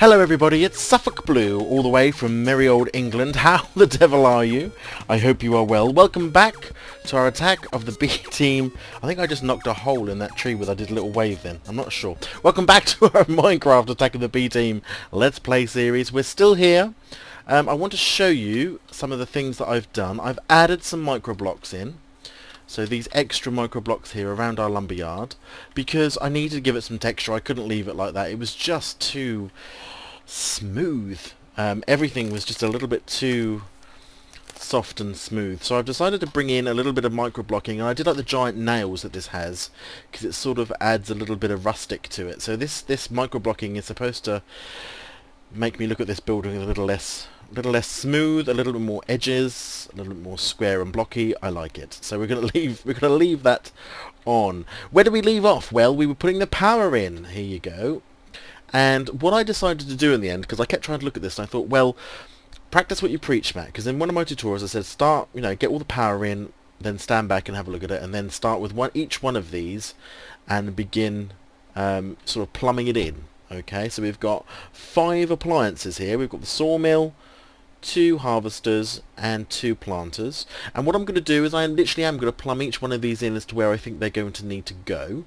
Hello everybody, it's Suffolkblue, all the way from merry old England. How the devil are you? I hope you are well. Welcome back to our attack of the B team. I think I just knocked a hole in that tree where I did a little wave then. I'm not sure. Welcome back to our Minecraft attack of the B team Let's Play series. We're still here. I want to show you some of the things that I've done. I've added some micro blocks in. So these extra micro blocks here around our lumberyard, because I needed to give it some texture. I couldn't leave it like that. It was just too smooth. Everything was just a little bit too soft and smooth. So I've decided to bring in a little bit of micro blocking, and I did like the giant nails that this has, because it sort of adds a little bit of rustic to it. So this micro blocking is supposed to make me look at this building a little less smooth, a little bit more edges, a little bit more square and blocky. I like it. So we're gonna leave that on. Where do we leave off? Well, we were putting the power in. Here you go. And what I decided to do in the end, because I kept trying to look at this, and I thought, well, practice what you preach, Matt. Because in one of my tutorials I said start, get all the power in, then stand back and have a look at it, and then start with each one of these, and begin sort of plumbing it in. Okay, so we've got 5 appliances here. We've got the sawmill, 2 harvesters and 2 planters, and what I'm going to do is I literally am going to plumb each one of these in as to where I think they're going to need to go,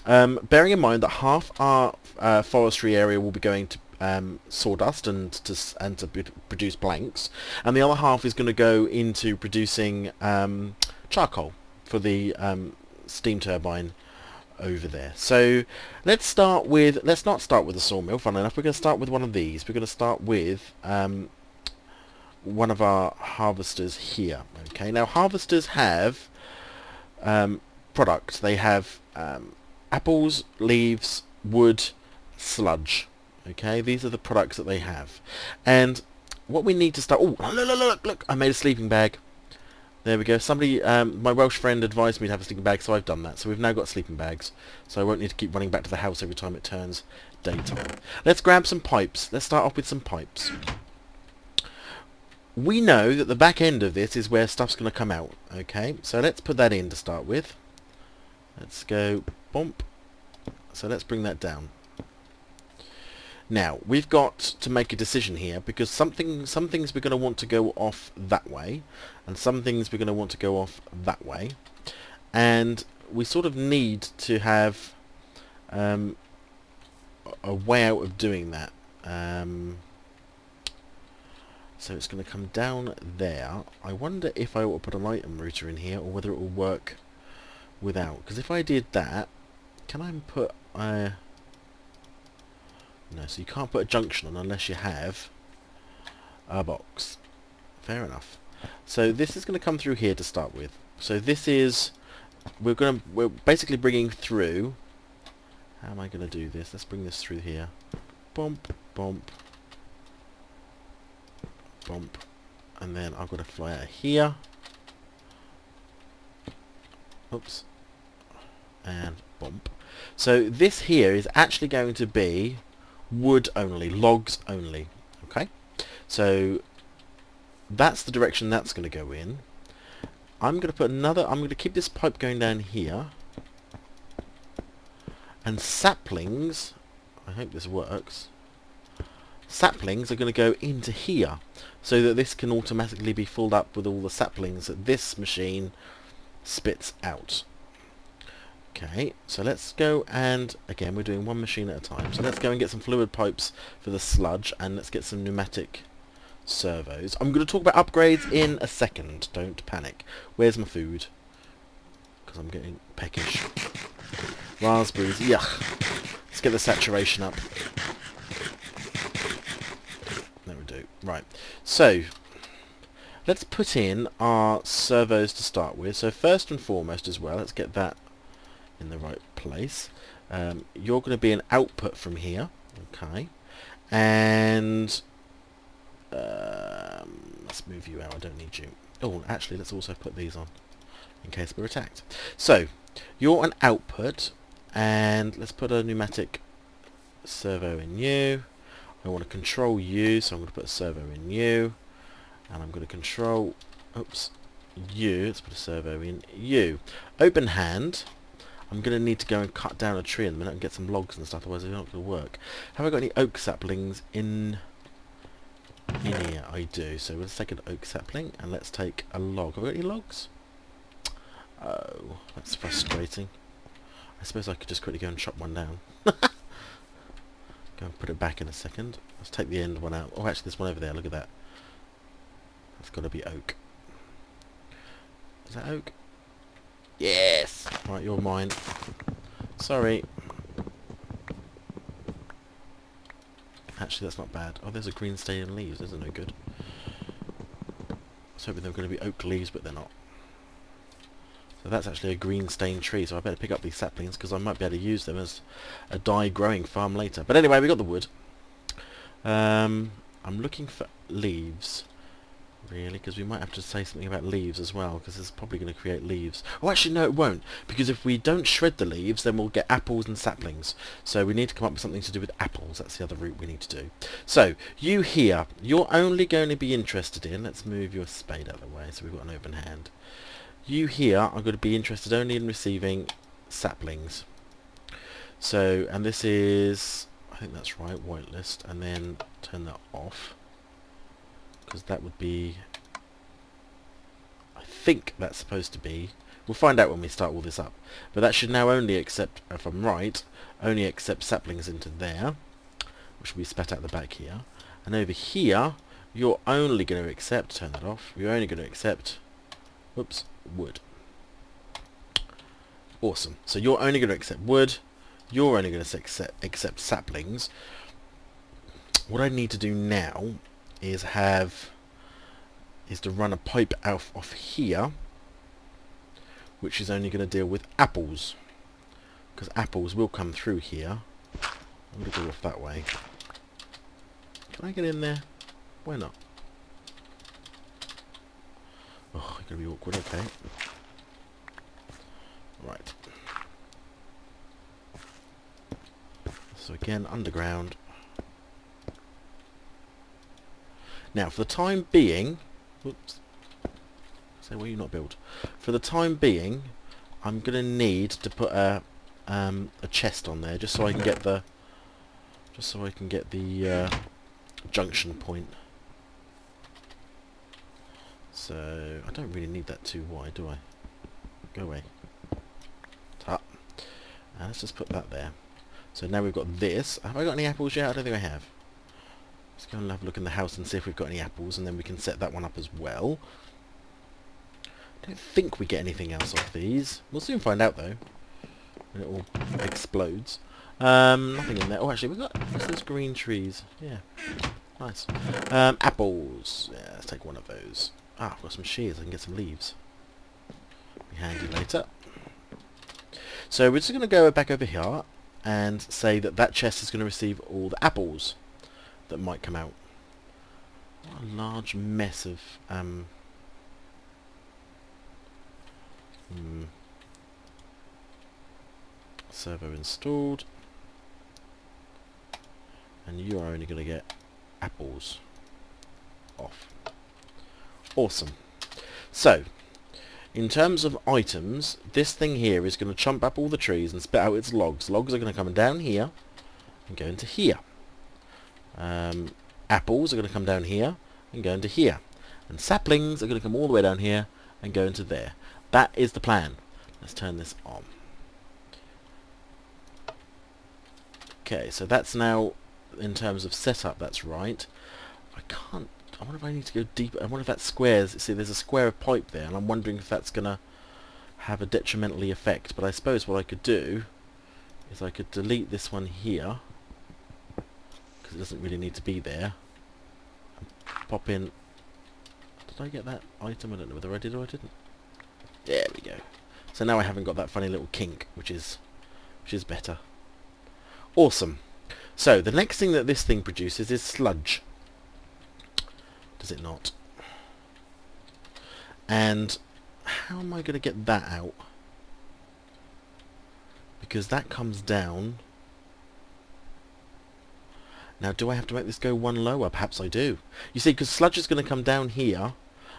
bearing in mind that half our forestry area will be going to sawdust and to produce planks, and the other half is going to go into producing charcoal for the steam turbine over there. So let's not start with the sawmill. Funnily enough, we're going to start with one of these. We're going to start with one of our harvesters here. Okay, now harvesters have products. They have apples, leaves, wood, sludge. Okay, these are the products that they have. And what we need to start... Oh, look! I made a sleeping bag. There we go. Somebody, my Welsh friend advised me to have a sleeping bag, so I've done that. So we've now got sleeping bags. So I won't need to keep running back to the house every time it turns daytime. Let's grab some pipes. Let's start off with some pipes. We know that the back end of this is where stuff's going to come out. Okay, so let's put that in to start with. Let's go bump. So let's bring that down. Now, we've got to make a decision here, because some things we're going to want to go off that way, and some things we're going to want to go off that way. And we sort of need to have a way out of doing that. So it's going to come down there. I wonder if I ought to put an item router in here, or whether it will work without. Because if I did that, can I put... No, so you can't put a junction on unless you have a box. Fair enough. So this is going to come through here to start with. So this is... We're basically bringing through... How am I going to do this? Let's bring this through here. Bump, bump. Bump, and then I've got to fly out here. Oops. And bump. So this here is actually going to be wood only, logs only. Okay, so that's the direction that's going to go in. I'm going to put another... I'm going to keep this pipe going down here, and saplings, I hope this works, saplings are going to go into here, so that this can automatically be filled up with all the saplings that this machine spits out. Okay, so let's go, and again we're doing one machine at a time, so let's go and get some fluid pipes for the sludge, and let's get some pneumatic servos. I'm going to talk about upgrades in a second, don't panic. Where's my food? Because I'm getting peckish. Raspberries, yuck. Let's get the saturation up. There we do. Right, so let's put in our servos to start with. So first and foremost as well, let's get that in the right place. You're going to be an output from here. Okay, and let's move you out. I don't need you. Oh, actually, let's also put these on in case we're attacked. So you're an output, and let's put a pneumatic servo in you. I want to control you, so I'm going to put a servo in you, and I'm going to control, oops, you, let's put a servo in you. Open hand, I'm going to need to go and cut down a tree in a minute and get some logs and stuff, otherwise it's not going to work. Have I got any oak saplings in here? I do. So let's take an oak sapling and let's take a log. Have I got any logs? Oh, that's frustrating. I suppose I could just quickly go and chop one down. Go and put it back in a second. Let's take the end one out. Oh, actually there's one over there. Look at that. That's got to be oak. Is that oak? Yes! Right, you're mine. Sorry. Actually, that's not bad. Oh, there's a green stain in leaves. Those are no good. I was hoping they were going to be oak leaves, but they're not. So that's actually a green stained tree, so I better pick up these saplings because I might be able to use them as a dye growing farm later. But anyway, we got the wood. I'm looking for leaves. Really, because we might have to say something about leaves as well, because it's probably going to create leaves. Oh, actually, no, it won't, because if we don't shred the leaves, then we'll get apples and saplings. So we need to come up with something to do with apples. That's the other route we need to do. So, you here, you're only going to be interested in... Let's move your spade out of the way so we've got an open hand. You here are going to be interested only in receiving saplings. So, and this is... I think that's right, whitelist, and then turn that off. Because that would be... I think that's supposed to be... We'll find out when we start all this up. But that should now only accept, if I'm right, only accept saplings into there, which will be spat out the back here. And over here, you're only going to accept... Turn that off. You're only going to accept... Whoops. Wood. Awesome. So you're only going to accept wood. You're only going to accept saplings. What I need to do now... is to run a pipe out off here, which is only going to deal with apples, because apples will come through here. I'm going to go off that way. Can I get in there? Why not? Oh, it's going to be awkward. Okay. Right. So again, underground. Now, for the time being... Whoops. Say, will you not build? For the time being, I'm going to need to put a chest on there, just so I can get the... junction point. So, I don't really need that too wide, do I? Go away. Tap. And let's just put that there. So now we've got this. Have I got any apples yet? I don't think I have. Let's go and have a look in the house and see if we've got any apples, and then we can set that one up as well. I don't think we get anything else off these. We'll soon find out though, when it all explodes. Nothing in there. Oh, actually, we've got those green trees. Yeah, nice. Apples. Yeah, let's take one of those. Ah, I've got some shears. I can get some leaves. Be handy later. So we're just going to go back over here and say that that chest is going to receive all the apples that might come out. What a large mess of servo installed, and you are only going to get apples off. Awesome. So in terms of items, this thing here is going to chomp up all the trees and spit out its logs. Logs are going to come down here and go into here. Apples are going to come down here and go into here, and saplings are going to come all the way down here and go into there. That is the plan. Let's turn this on. Okay, so that's now, in terms of setup, that's right. I can't... I wonder if I need to go deeper. I wonder if that squares... See, there's a square of pipe there, and I'm wondering if that's going to have a detrimentally effect. But I suppose what I could do is I could delete this one here, because it doesn't really need to be there. And pop in... Did I get that item? I don't know whether I did or I didn't. There we go. So now I haven't got that funny little kink, which is better. Awesome. So the next thing that this thing produces is sludge. Does it not? And how am I going to get that out? Because that comes down. Now, do I have to make this go one lower? Perhaps I do. You see, because sludge is going to come down here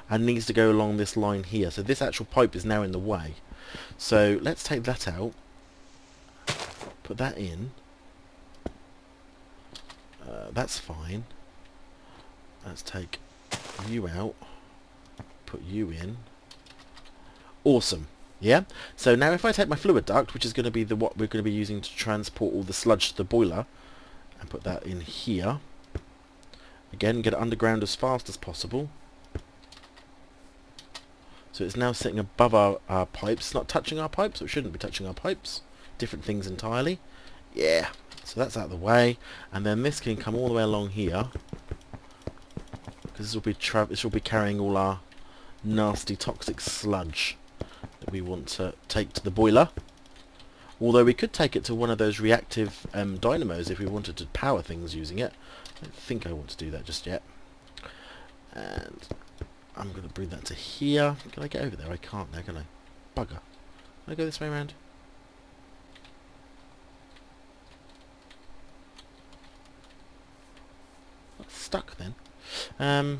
and needs to go along this line here. So this actual pipe is now in the way. So let's take that out. Put that in. That's fine. Let's take you out. Put you in. Awesome. Yeah? So now if I take my fluid duct, which is going to be what we're going to be using to transport all the sludge to the boiler, and put that in here. Again, get it underground as fast as possible. So it's now sitting above our pipes. It's not touching our pipes, so it shouldn't be touching our pipes. Different things entirely. Yeah. So that's out of the way. And then this can come all the way along here. Because this will be carrying all our nasty toxic sludge that we want to take to the boiler. Although we could take it to one of those reactive dynamos if we wanted to power things using it. I don't think I want to do that just yet. And I'm going to bring that to here. Can I get over there? I can't now, can I? Bugger. Can I go this way around? Got stuck then. Well,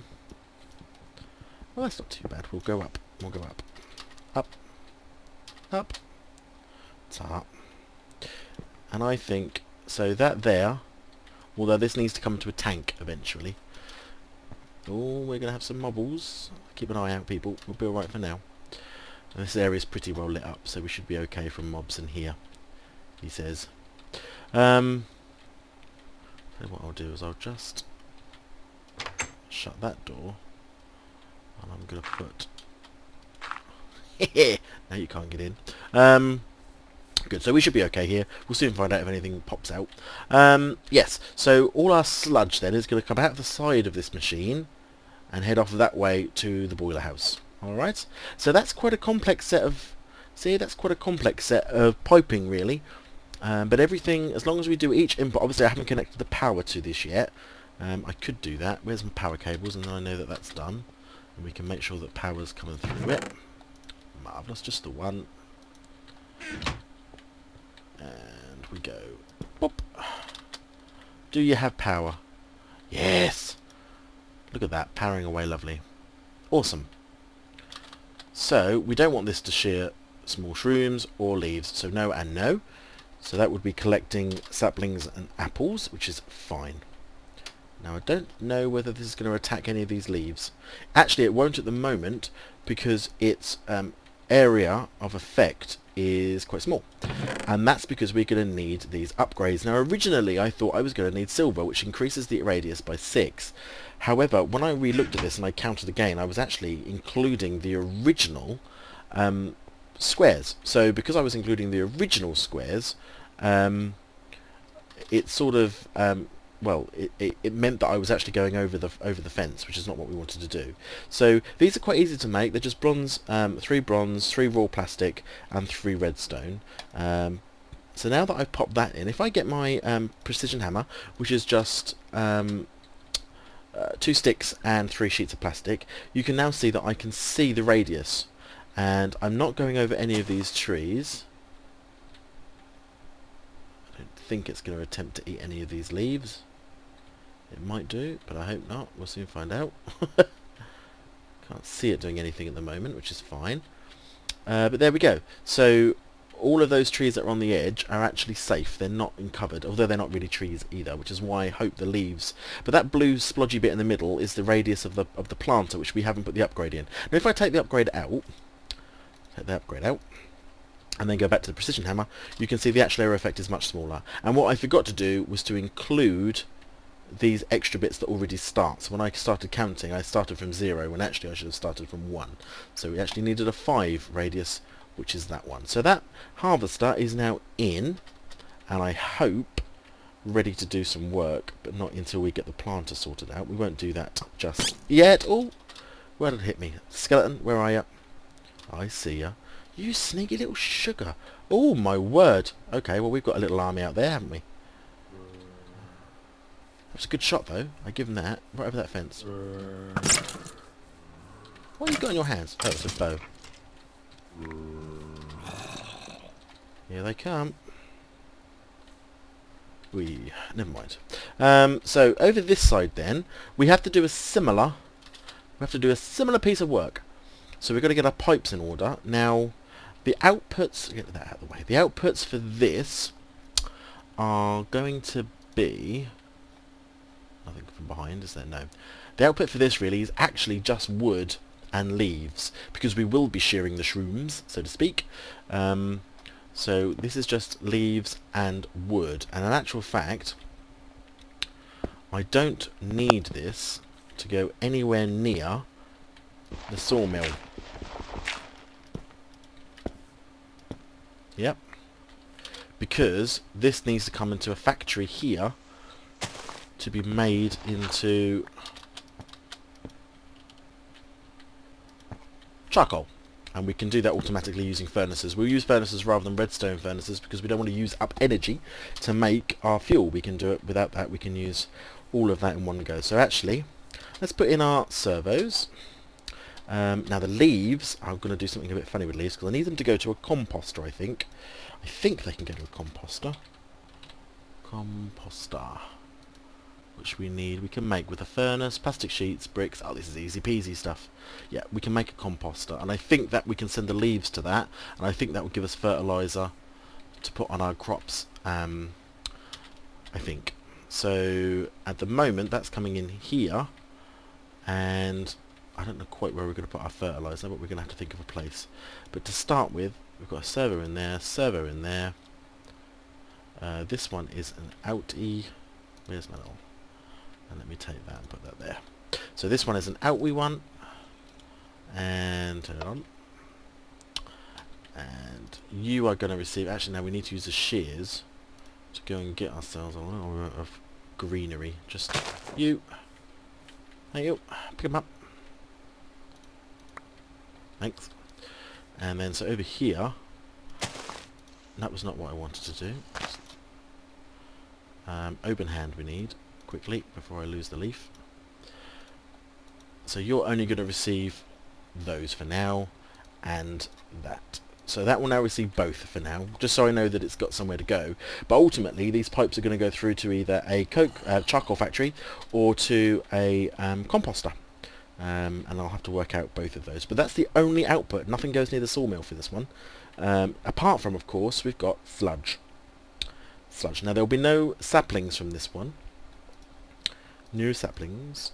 that's not too bad. We'll go up. We'll go up. Up. Up. Top. And I think, so that there, although this needs to come to a tank eventually. Oh, we're going to have some mobbles. Keep an eye out, people. We'll be alright for now. And this area is pretty well lit up, so we should be okay from mobs in here, he says. So what I'll do is I'll just shut that door. And I'm going to put... now you can't get in. Good, so we should be okay here. We'll soon find out if anything pops out. Yes, so all our sludge then is going to come out the side of this machine and head off that way to the boiler house. Alright, so that's quite a complex set of... See, that's quite a complex set of piping really. But everything, as long as we do each input... Obviously I haven't connected the power to this yet. I could do that. Where's my power cables? And then I know that that's done. And we can make sure that power's coming through it. Marvellous, just the one. And we go. Boop. Do you have power? Yes! Look at that, powering away lovely. Awesome. So, we don't want this to shear small shrooms or leaves, so no and no. So that would be collecting saplings and apples, which is fine. Now I don't know whether this is going to attack any of these leaves. Actually it won't at the moment, because its area of effect is quite small, and that's because we're going to need these upgrades. Now originally I thought I was going to need silver, which increases the radius by 6. However, when I re-looked at this and I counted again, I was actually including the original squares. So because I was including the original squares, it sort of well, it meant that I was actually going over the fence, which is not what we wanted to do. So these are quite easy to make. They're just bronze, 3 bronze, 3 raw plastic, and 3 redstone. So now that I've popped that in, if I get my precision hammer, which is just 2 sticks and 3 sheets of plastic, you can now see that I can see the radius. And I'm not going over any of these trees. I don't think it's going to attempt to eat any of these leaves. It might do, but I hope not. We'll soon find out. Can't see it doing anything at the moment, which is fine. But there we go. So all of those trees that are on the edge are actually safe. They're not uncovered, although they're not really trees either, which is why I hope the leaves... But that blue splodgy bit in the middle is the radius of the planter, which we haven't put the upgrade in. Now if I take the upgrade out, and then go back to the precision hammer, you can see the actual area effect is much smaller. And what I forgot to do was to include these extra bits that already start. So when I started counting, I started from 0, when actually I should have started from 1. So we actually needed a 5 radius, which is that one. So that harvester is now in, and I hope ready to do some work, but not until we get the planter sorted out. We won't do that just yet. Oh, where did it hit me? Skeleton, where are you? I see ya. You sneaky little sugar. Oh my word. Okay, well we've got a little army out there, haven't we? That was a good shot though. I give him that. Right over that fence. What have you got in your hands? Oh, it's a bow. Here they come. Never mind. So over this side then, we have to do a similar piece of work. So we've got to get our pipes in order. Now, the outputs... Get that out of the way. The outputs for this are going to be... Nothing from behind, is there? No. The output for this really is actually just wood and leaves, because we will be shearing the shrooms, so to speak. So this is just leaves and wood, and in actual fact I don't need this to go anywhere near the sawmill. Yep. Because this needs to come into a factory here to be made into charcoal. And we can do that automatically using furnaces. We'll use furnaces rather than redstone furnaces because we don't want to use up energy to make our fuel. We can do it without that. We can use all of that in one go. So actually, let's put in our servos. Now the leaves, I'm going to do something a bit funny with leaves because I need them to go to a composter, I think. I think they can go to a composter. Composter. Which we need. We can make with a furnace, plastic sheets, bricks. Oh, this is easy peasy stuff. Yeah, we can make a composter. And I think that we can send the leaves to that. And I think that will give us fertilizer to put on our crops. I think. So, at the moment, that's coming in here. And I don't know quite where we're going to put our fertilizer, but we're going to have to think of a place. But to start with, we've got a servo in there, servo in there. This one is an outie. Where's my little... And let me take that and put that there. So this one is an outwee one. And turn it on. And you are going to receive... Actually, now we need to use the shears to go and get ourselves a little bit of greenery. Just you. Thank you. Pick them up. Thanks. And then so over here... That was not what I wanted to do. Open hand we need. Quickly before I lose the leaf. So you're only going to receive those for now and that. So that will now receive both for now, just so I know that it's got somewhere to go. But ultimately these pipes are going to go through to either a charcoal factory or to a composter. And I'll have to work out both of those. But that's the only output. Nothing goes near the sawmill for this one. Apart from, of course, we've got sludge. Now there will be no saplings from this one. No saplings.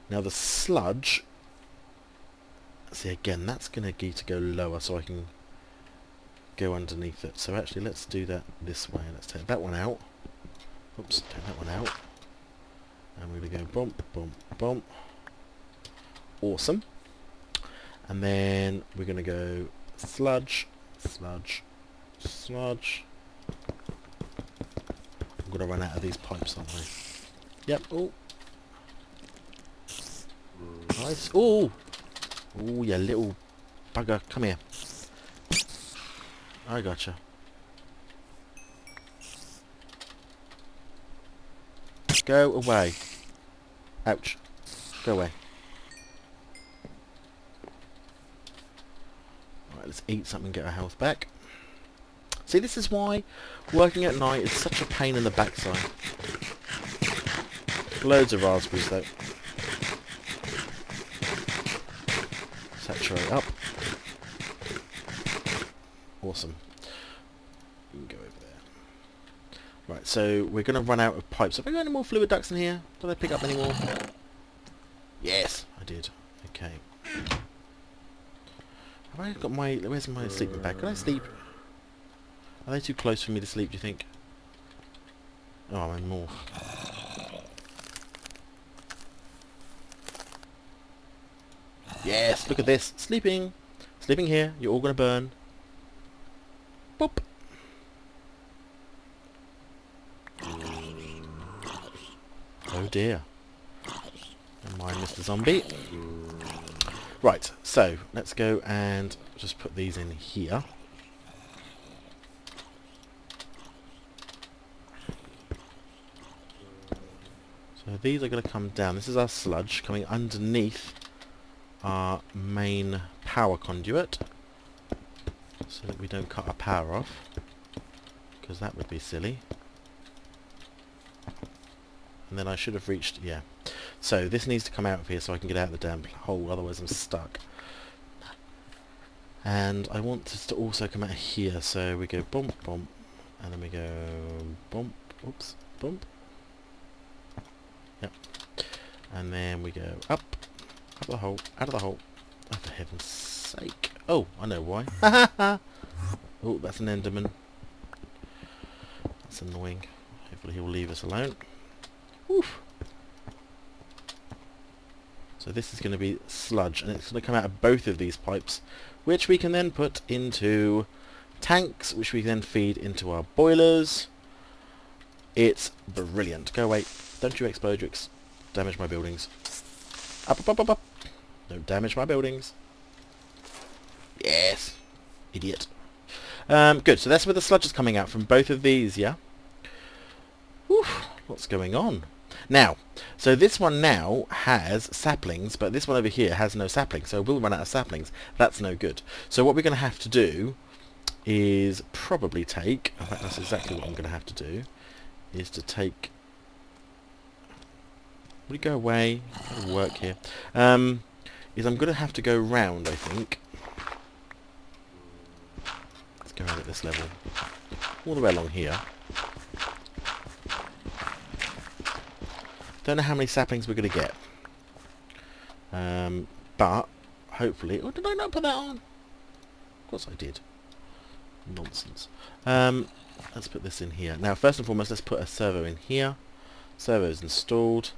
Now the sludge, see again, that's going to need to go lower so I can go underneath it. So actually let's do that this way. Let's take that one out. Oops, take that one out. And we're going to go bump, bump, bump. Awesome. And then we're going to go sludge, sludge, sludge. I'm going to run out of these pipes, aren't I? Yep. Oh. Nice. Oh. Oh, you little bugger. Come here. I gotcha. Go away. Ouch. Go away. Alright, let's eat something and get our health back. See, this is why working at night is such a pain in the backside. Loads of raspberries though. Saturate up. Awesome. You can go over there. Right, so we're going to run out of pipes. Have I got any more fluid ducts in here? Did I pick up any more? Yes, I did. Okay. Have I got my... Where's my sleeping bag? Can I sleep? Are they too close for me to sleep, do you think? Oh, I'm more. Yes, look at this. Sleeping. Sleeping here. You're all going to burn. Boop. Oh dear. Never mind, Mr. Zombie. Right, so let's go and just put these in here. So these are going to come down. This is our sludge coming underneath our main power conduit so that we don't cut our power off, because that would be silly. And then I should have reached, yeah. So this needs to come out of here so I can get out of the damn hole, otherwise I'm stuck. And I want this to also come out of here, so we go bump, bump, And then we go bump, oops, bump. Yep. And then we go up the hole, out of the hole. Oh, for heaven's sake. Oh, I know why. Oh, that's an Enderman. That's annoying. Hopefully he'll leave us alone. Oof. So this is going to be sludge, and it's going to come out of both of these pipes, which we can then put into tanks, which we then feed into our boilers. It's brilliant. Go away. Don't you explode, you damage my buildings. Up, up, up, up, up. Don't damage my buildings. Yes. Idiot. Good, so that's where the sludge is coming out from both of these, yeah? Whew, what's going on? Now, so this one now has saplings, but this one over here has no saplings, so we'll run out of saplings. That's no good. So what we're going to have to do is probably take, in fact that's exactly what I'm going to have to do, is to take, will you go away? It'll work here. Is I'm going to have to go round, I think. Let's go around at this level. All the way along here. Don't know how many saplings we're going to get. But, hopefully... Oh, did I not put that on? Of course I did. Nonsense. Let's put this in here. Now, first and foremost, let's put a servo in here. Servo's installed.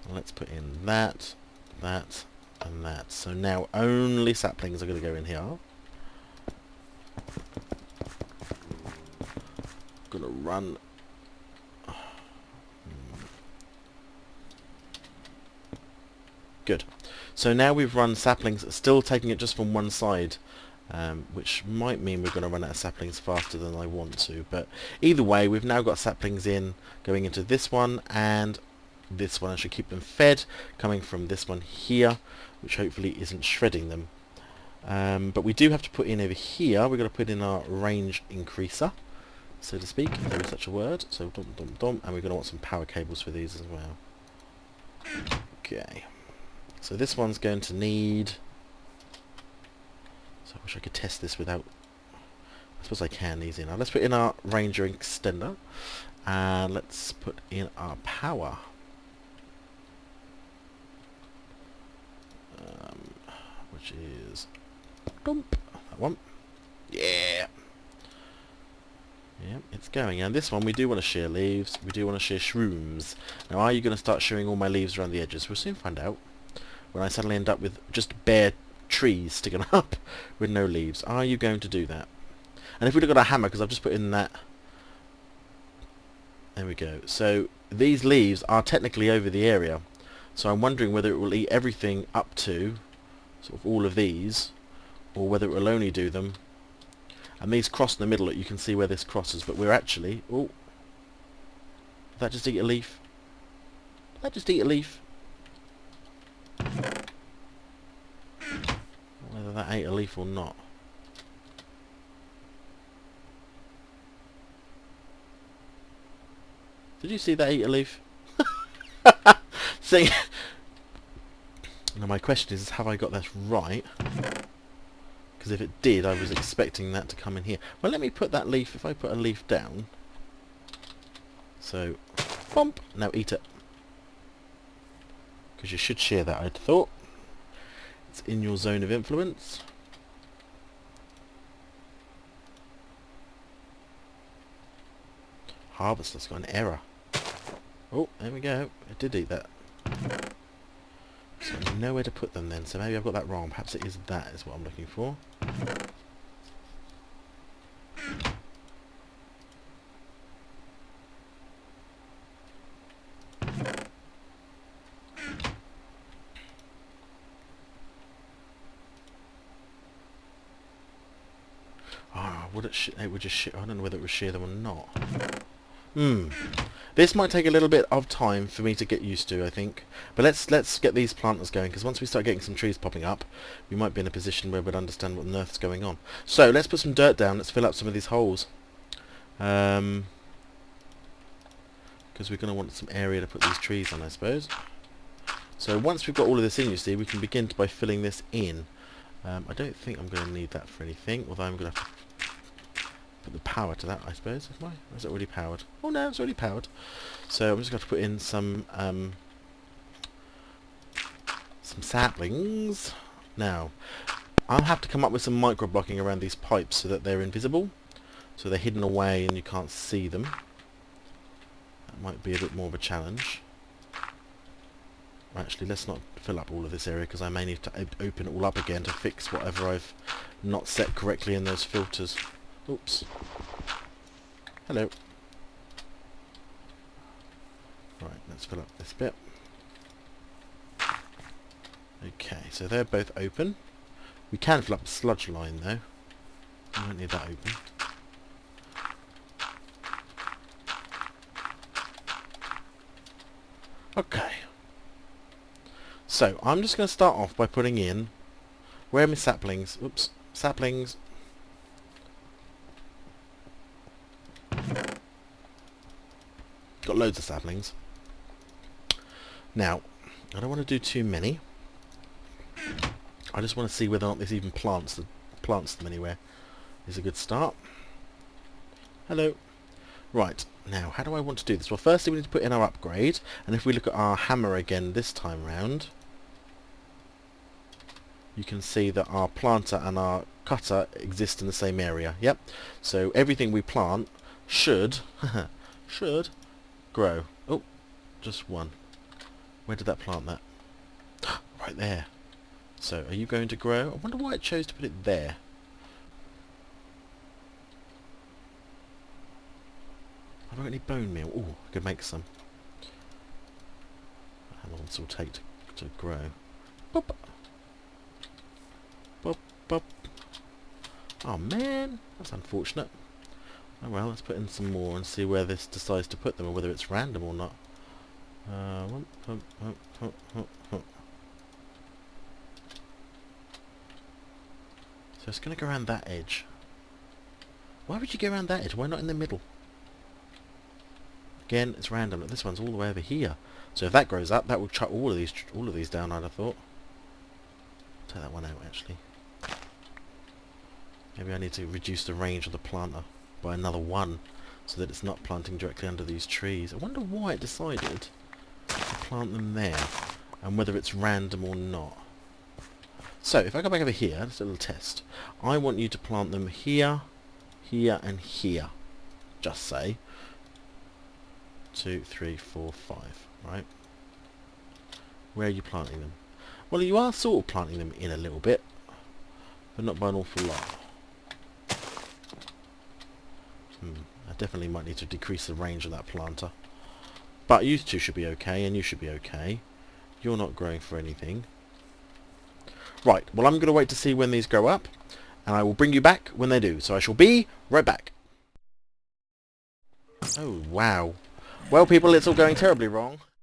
Let's put in that, that, and that. So now only saplings are going to go in here. Going to run... Good. So now we've run saplings, still taking it just from one side, which might mean we're going to run out of saplings faster than I want to. But either way, we've now got saplings in, going into this one and this one. I should keep them fed, coming from this one here, which hopefully isn't shredding them. But we do have to put in over here, we're going to put in our range increaser, so to speak, if there is such a word. So dum dum dum, and we're going to want some power cables for these as well. Okay. So this one's going to need... So I wish I could test this without... I suppose I can easy now. Let's put in our Ranger extender. And let's put in our power. Which is... Dump. That one. Yeah! Yeah, it's going. And this one, we do want to shear leaves. We do want to shear shrooms. Now, are you going to start shearing all my leaves around the edges? We'll soon find out. When I suddenly end up with just bare trees sticking up with no leaves. Are you going to do that? And if we'd have got a hammer, because I've just put in that... There we go. So these leaves are technically over the area. So I'm wondering whether it will eat everything up to sort of all of these, or whether it will only do them. And these cross in the middle, you can see where this crosses, but we're actually... Oh! Did that just eat a leaf? Did that just eat a leaf? Whether that ate a leaf or not. Did you see that eat a leaf? See? Now my question is, have I got that right? Because if it did, I was expecting that to come in here. Well, let me put that leaf, if I put a leaf down. So, bump. Now eat it. Because you should share that, I'd thought. It's in your zone of influence. Harvester's got an error. Oh, there we go. It did eat that. So nowhere to put them then. So maybe I've got that wrong. Perhaps it is that is what I'm looking for. Would it would just I don't know whether it would shear them or not. This might take a little bit of time for me to get used to, I think. But let's get these planters going, because once we start getting some trees popping up, we might be in a position where we'd understand what on earth's going on. So let's put some dirt down. Let's fill up some of these holes. Because we're going to want some area to put these trees on, I suppose. So once we've got all of this in, you see, we can begin by filling this in. I don't think I'm going to need that for anything, although I'm going to have to put the power to that, I suppose. Or is it already powered? Oh no, it's already powered. So I'm just going to put in some saplings. Now, I'll have to come up with some micro blocking around these pipes so that they're invisible. So they're hidden away and you can't see them. That might be a bit more of a challenge. Actually, let's not fill up all of this area because I may need to open it all up again to fix whatever I've not set correctly in those filters. Oops. Hello. Right, let's fill up this bit. Okay, so they're both open. We can fill up the sludge line though. We don't need that open. Okay. So, I'm just going to start off by putting in... Where are my saplings? Oops. Saplings. Got loads of saplings. Now, I don't want to do too many. I just want to see whether or not this even plants them anywhere. Is a good start. Hello. Right, now, how do I want to do this? Well, firstly we need to put in our upgrade, and if we look at our hammer again this time round, you can see that our planter and our cutter exist in the same area. Yep. So everything we plant should grow. Oh, just one. Where did that plant that? Right there. So, are you going to grow? I wonder why it chose to put it there. Have I got any bone meal? Oh, I could make some. How long this will take to grow? Boop. Boop, boop. Oh man, that's unfortunate. Oh well, let's put in some more and see where this decides to put them, or whether it's random or not. So it's going to go around that edge. Why would you go around that edge? Why not in the middle? Again, it's random. This one's all the way over here. So if that grows up, that will chuck all of these down, I'd have thought. Take that one out, actually. Maybe I need to reduce the range of the planter by another one, so that it's not planting directly under these trees. I wonder why it decided to plant them there, and whether it's random or not. So, if I go back over here, just a little test. I want you to plant them here, here, and here. Just say 2, 3, 4, 5, right? Where are you planting them? Well, you are sort of planting them in a little bit, but not by an awful lot. I definitely might need to decrease the range of that planter. But you two should be okay, and you should be okay. You're not growing for anything. Right, well I'm going to wait to see when these grow up, and I will bring you back when they do. So I shall be right back. Oh, wow. Well, people, it's all going terribly wrong.